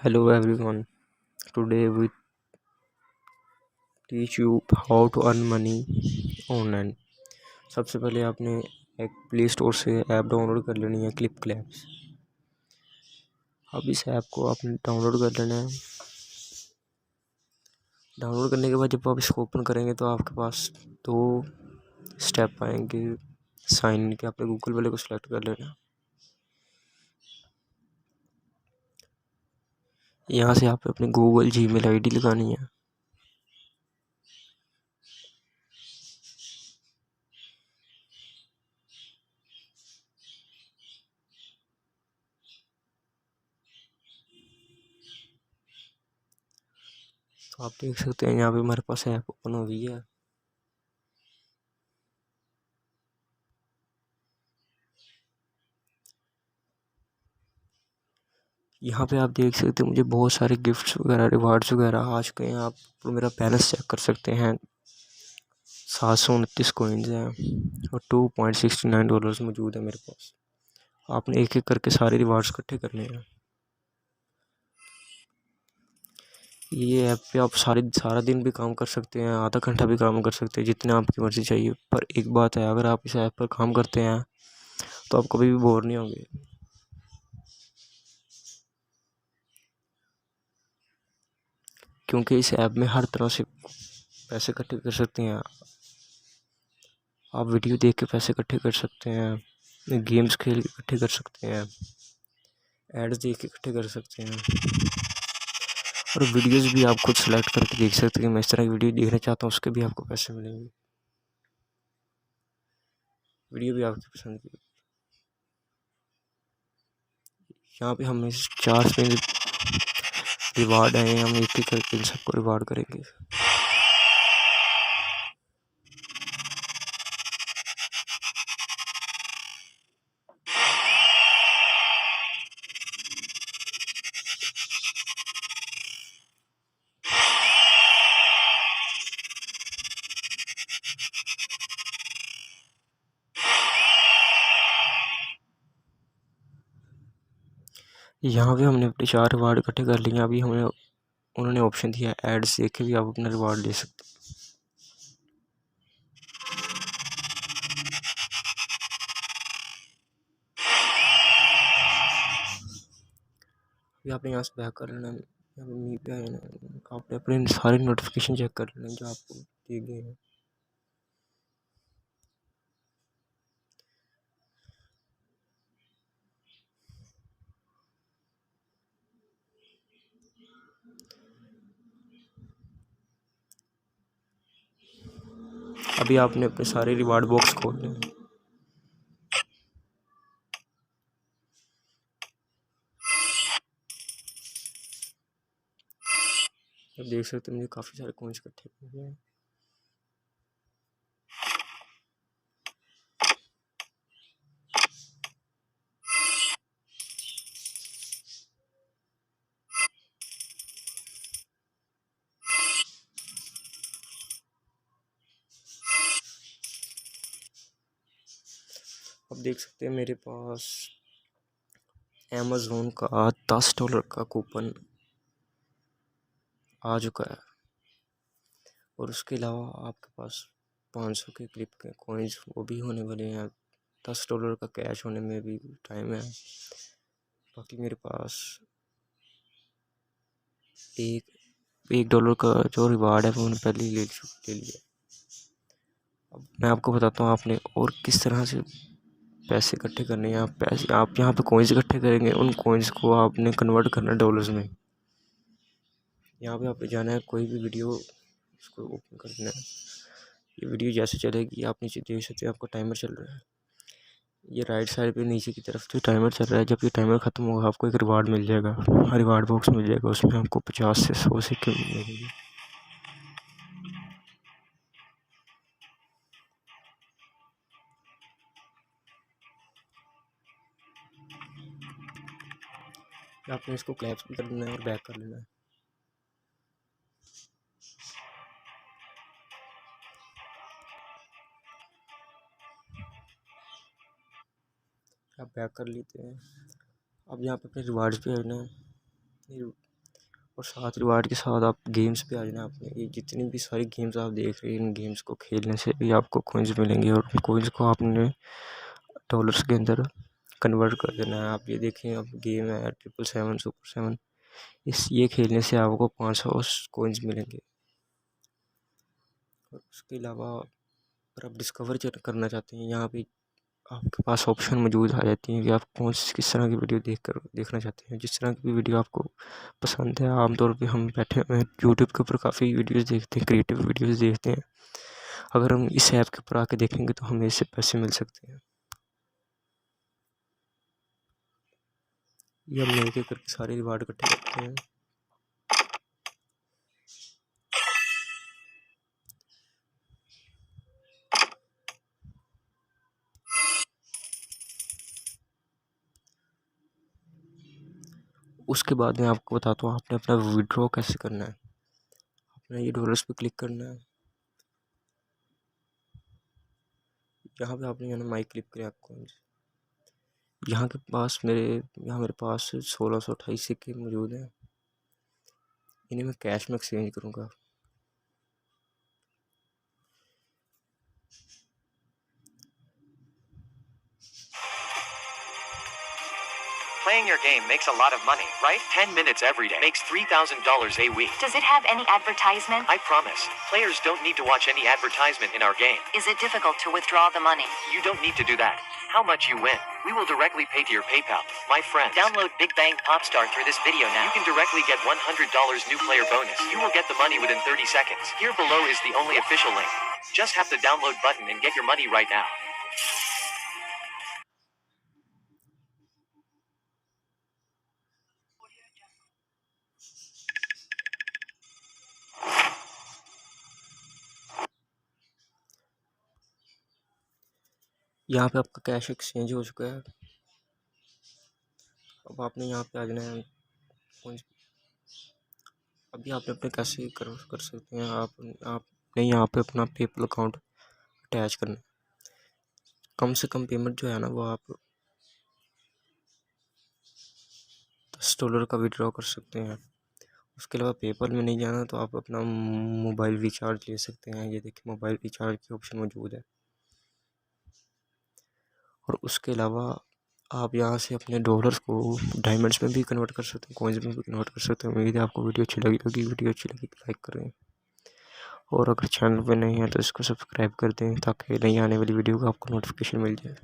Hello everyone. Today we teach you how to earn money online. सबसे पहले आपने एक प्ले स्टोर से ऐप डाउनलोड कर लेनी है क्लिप क्लैप्स। अब इस ऐप को आपने डाउनलोड कर लेना है। डाउनलोड करने के बाद जब आप इसको ओपन करेंगे तो आपके पास दो स्टेप आएंगे साइन इन के। आपने गूगल वाले को सिलेक्ट कर लेना है। यहाँ से आप अपनी गूगल जीमेल आईडी लगानी है। तो आप देख सकते हैं यहाँ पे हमारे पास ऐप ओपन हो गई है। यहाँ पे आप देख सकते हैं मुझे बहुत सारे गिफ्ट्स वगैरह रिवार्ड्स वगैरह आ चुके हैं। आप मेरा बैलेंस चेक कर सकते हैं। 729 कॉइन्स हैं और $2.69 मौजूद है मेरे पास। आपने एक एक करके सारे रिवार्ड्स इकट्ठे करने हैं। ये ऐप पे आप सारा दिन भी काम कर सकते हैं, आधा घंटा भी काम कर सकते हैं, जितना आपकी मर्ज़ी चाहिए। पर एक बात है, अगर आप इस ऐप पर काम करते हैं तो आप कभी भी बोर नहीं होंगे, क्योंकि इस ऐप में हर तरह से पैसे इकट्ठे कर सकते हैं। आप वीडियो देख के पैसे इकट्ठे कर सकते हैं, गेम्स खेल के इकट्ठे कर सकते हैं, एड्स देख के इकट्ठे कर सकते हैं, और वीडियोस भी आप खुद सेलेक्ट करके देख सकते हैं कि मैं इस तरह की वीडियो देखना चाहता हूँ, उसके भी आपको पैसे मिलेंगे। वीडियो भी आपकी पसंद की। यहाँ पे हमें 4 रिवार्ड आए हैं, हम एक एक करके इन सबको रिवार्ड करेंगे। यहाँ पे हमने अपने 4 रिवार्ड इकट्ठे कर लिए। अभी हमें उन्होंने ऑप्शन दिया है एड्स देख के भी आप अपना रिवार्ड ले सकते हैं। अभी आपने यहाँ से बैक कर लेना है। यहाँ पे मी पे आए ना, आपने अपने सारे नोटिफिकेशन चेक कर लेना जो आपको दिए गए हैं। अभी आपने अपने सारे रिवार्ड बॉक्स खोल लें। अब देख सकते हैं मुझे काफ़ी सारे कॉइन्स इकट्ठे हुए हैं। अब देख सकते हैं मेरे पास अमेज़ोन का $10 का कूपन आ चुका है, और उसके अलावा आपके पास 500 के क्लिप के कॉइन्स वो भी होने वाले हैं। $10 का कैश होने में भी टाइम है। बाकी मेरे पास $1 का जो रिवार्ड है वो मैंने पहले ही ले लिया। अब मैं आपको बताता हूँ आपने और किस तरह से पैसे इकट्ठे करने हैं। आप यहाँ पे कॉइन्स इकट्ठे करेंगे, उन कॉइन्स को आपने कन्वर्ट करना है डॉलर्स में। यहाँ पे आपने जाना है, कोई भी वीडियो उसको ओपन करना है। ये वीडियो जैसे चलेगी आप नीचे देख सकते हैं आपका टाइमर चल रहा है। ये राइट साइड पे नीचे की तरफ से टाइमर चल रहा है। जब ये टाइमर ख़त्म होगा आपको एक रिवार्ड मिल जाएगा, रिवार्ड बॉक्स मिल जाएगा। उसमें आपको 50 से 100 सिक्के मिलेंगे। आपने इसको क्लैप्स भी कर लेना है और बैक कर लेना है। आप बैक कर लेते हैं। अब यहाँ पे अपने रिवार्ड्स पे आना है। और साथ रिवार्ड के साथ आप गेम्स पे आ जाना। आपने ये जितनी भी सारी गेम्स आप देख रहे हैं, इन गेम्स को खेलने से भी आपको कॉइन्स मिलेंगे और कॉइन्स को आपने डॉलर्स के अंदर कन्वर्ट कर देना है। आप ये देखें, अब गेम है 777 सुपर 7, ये खेलने से आपको 500 कॉइन्स मिलेंगे। और उसके अलावा अगर आप डिस्कवर करना चाहते हैं, यहाँ पे आपके पास ऑप्शन मौजूद आ जाती है कि आप किस तरह की वीडियो देखना चाहते हैं। जिस तरह की भी वीडियो आपको पसंद है। आमतौर पे हम बैठे हुए हैं यूट्यूब के ऊपर काफ़ी वीडियोस देखते हैं, क्रिएटिव वीडियोस देखते हैं। अगर हम इस ऐप के ऊपर आके देखेंगे तो हमें इससे पैसे मिल सकते हैं। ये हम एक एक करके सारे रिवार्ड इकट्ठे करते हैं। उसके बाद मैं आपको बताता हूँ आपने अपना विड्रॉ कैसे करना है। आपने ये डॉलर्स पे क्लिक करना है। यहाँ पे आपने माई क्लिक करें आपको। यहाँ मेरे पास 1628 सिक्के मौजूद हैं। इन्हें मैं कैश में एक्सचेंज करूँगा। Playing your game makes a lot of money, right? 10 minutes every day makes $3,000 a week. Does it have any advertisement? I promise. Players don't need to watch any advertisement in our game. Is it difficult to withdraw the money? You don't need to do that. How much you win, we will directly pay to your PayPal. My friend, Download Big Bang Popstar through this video now. you can directly get $100 new player bonus. You will get the money within 30 seconds. Here below is the only official link. Just have the download button and get your money right now. यहाँ पे आपका cash exchange हो चुका है। अब आपने यहाँ पे आ जाना है। अभी आपने अपने कैसे कर सकते हैं। आपने यहाँ पे अपना पेपल अकाउंट अटैच करना है। कम से कम पेमेंट जो है ना, वो आप $10 का विड्रॉ कर सकते हैं। उसके अलावा पेपल में नहीं जाना तो आप अपना मोबाइल रिचार्ज ले सकते हैं। ये देखिए, मोबाइल रिचार्ज की ऑप्शन मौजूद है। और उसके अलावा आप यहाँ से अपने डॉलर्स को डायमंड्स में भी कन्वर्ट कर सकते हैं, कॉइन्स में भी कन्वर्ट कर सकते हैं। उम्मीद है आपको वीडियो अच्छी लगी होगी। वीडियो अच्छी लगी तो लाइक करें, और अगर चैनल पे नहीं है तो इसको सब्सक्राइब कर दें ताकि नई आने वाली वीडियो का आपको नोटिफिकेशन मिल जाए।